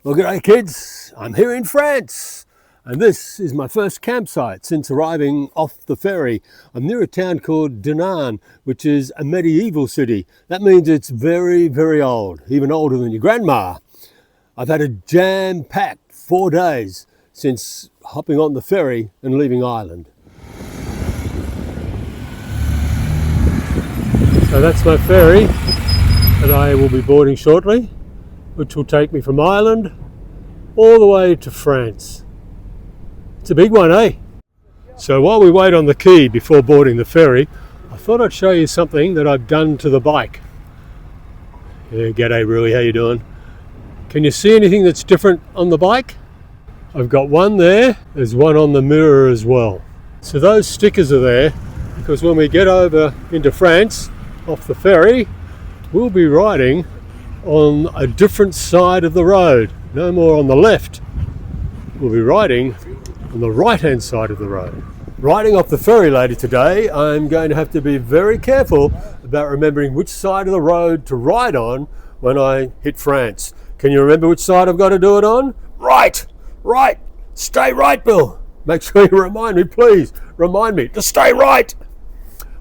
Well, g'day kids, I'm here in France and this is my first campsite since arriving off the ferry. I'm near a town called Dinan, which is a medieval city. That means it's very, very old, even older than your grandma. I've had a jam-packed 4 days since hopping on the ferry and leaving Ireland. So that's my ferry that I will be boarding shortly, which will take me from Ireland all the way to France. It's a big one, eh? So while we wait on the quay before boarding the ferry, I thought I'd show you something that I've done to the bike. Yeah, g'day Rui, how you doing? Can you see anything that's different on the bike? I've got one there, there's one on the mirror as well. So those stickers are there because when we get over into France, off the ferry, we'll be riding on a different side of the road. No more on the left. We'll be riding on the right hand side of the road. Riding off the ferry later today, I'm going to have to be very careful about remembering which side of the road to ride on when I hit France. Can you remember which side I've got to do it on? Right, right, stay right, Bill. Make sure you remind me, please. Remind me to stay right.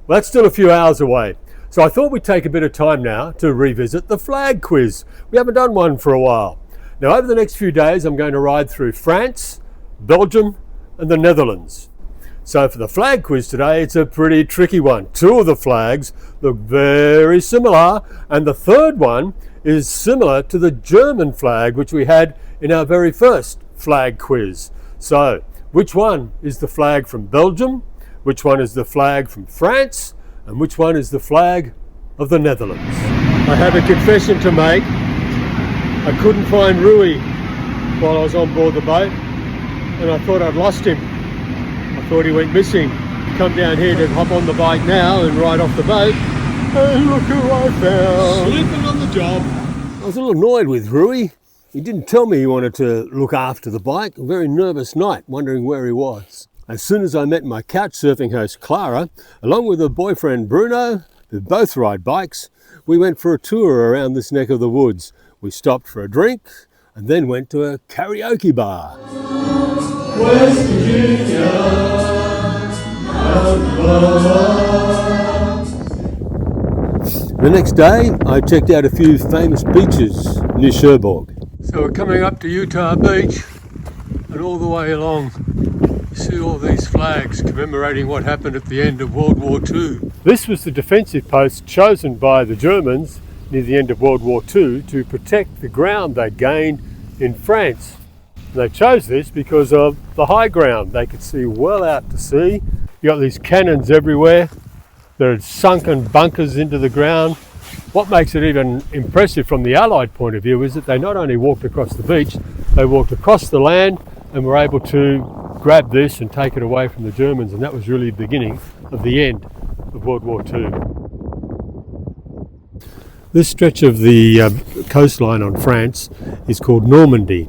Well, that's still a few hours away. So I thought we'd take a bit of time now to revisit the flag quiz. We haven't done one for a while. Now over the next few days I'm going to ride through France, Belgium and the Netherlands. So for the flag quiz today, it's a pretty tricky one. 2 of the flags look very similar and the third one is similar to the German flag which we had in our very first flag quiz. So which one is the flag from Belgium? Which one is the flag from France? And which one is the flag of the Netherlands? I have a confession to make. I couldn't find Rui while I was on board the boat and I thought I'd lost him. I thought he went missing. Come down here to hop on the bike now and ride off the boat and look who I found. Sleeping on the job. I was a little annoyed with Rui. He didn't tell me he wanted to look after the bike. A very nervous night, wondering where he was. As soon as I met my Couchsurfing host Clara, along with her boyfriend Bruno, who both ride bikes, we went for a tour around this neck of the woods. We stopped for a drink and then went to a karaoke bar. West Virginia, the next day I checked out a few famous beaches near Cherbourg. So we're coming up to Utah Beach and all the way along see all these flags commemorating what happened at the end of World War II. This was the defensive post chosen by the Germans near the end of World War II to protect the ground they'd gained in France. And they chose this because of the high ground. They could see well out to sea. You got these cannons everywhere. There are sunken bunkers into the ground. What makes it even impressive from the Allied point of view is that they not only walked across the beach, they walked across the land and were able to grab this and take it away from the Germans, and that was really the beginning of the end of World War II. This stretch of the coastline on France is called Normandy,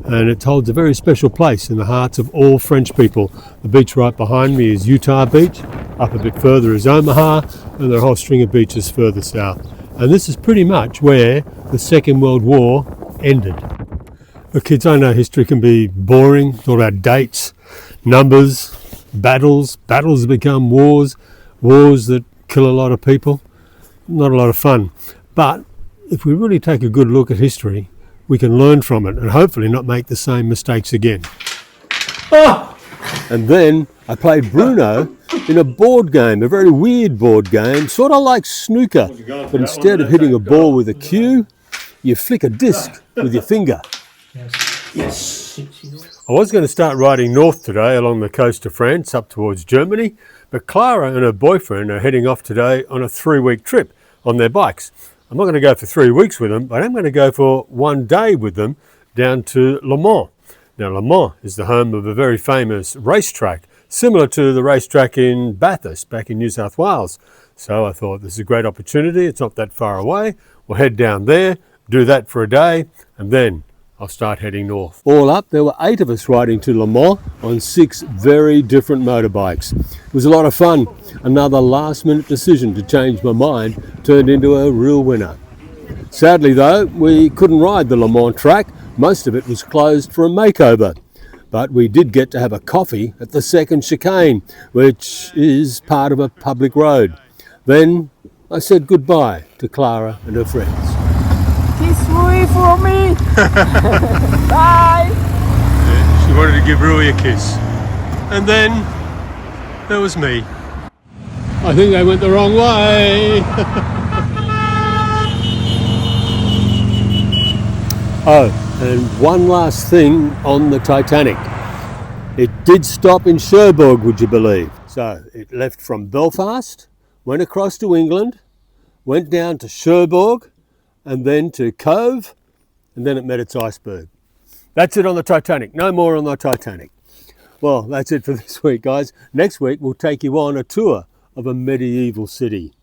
and it holds a very special place in the hearts of all French people. The beach right behind me is Utah Beach, up a bit further is Omaha, and there are a whole string of beaches further south. And this is pretty much where the Second World War ended. Well, kids, I know history can be boring. It's all about dates, numbers, battles. Battles become wars, wars that kill a lot of people. Not a lot of fun. But if we really take a good look at history, we can learn from it and hopefully not make the same mistakes again. Ah! And then I played Bruno in a board game, a very weird board game, sort of like snooker. But instead of hitting a ball with a cue, you flick a disc with your finger. Yes. I was going to start riding north today along the coast of France up towards Germany, but Clara and her boyfriend are heading off today on a 3-week trip on their bikes. I'm not going to go for 3 weeks with them, but I'm going to go for 1 day with them down to Le Mans. Now Le Mans is the home of a very famous racetrack, similar to the racetrack in Bathurst back in New South Wales. So I thought this is a great opportunity, it's not that far away. We'll head down there, do that for a day, and then I'll start heading north. All up, there were 8 of us riding to Le Mans on 6 very different motorbikes. It was a lot of fun. Another last-minute decision to change my mind turned into a real winner. Sadly though, we couldn't ride the Le Mans track Most of it was closed for a makeover, but we did get to have a coffee at the second chicane, which is part of a public road. Then I said goodbye to Clara and her friends. Kiss Rui for me. Bye. Yeah, she wanted to give Rui a kiss. And then there was me. I think they went the wrong way. Oh, and one last thing on the Titanic. It did stop in Cherbourg, would you believe? So it left from Belfast, went across to England, went down to Cherbourg, and then to Cove, and then it met its iceberg. That's it on the Titanic. No more on the Titanic. Well, that's it for this week, guys. Next week, we'll take you on a tour of a medieval city.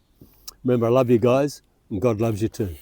Remember, I love you guys, and God loves you too.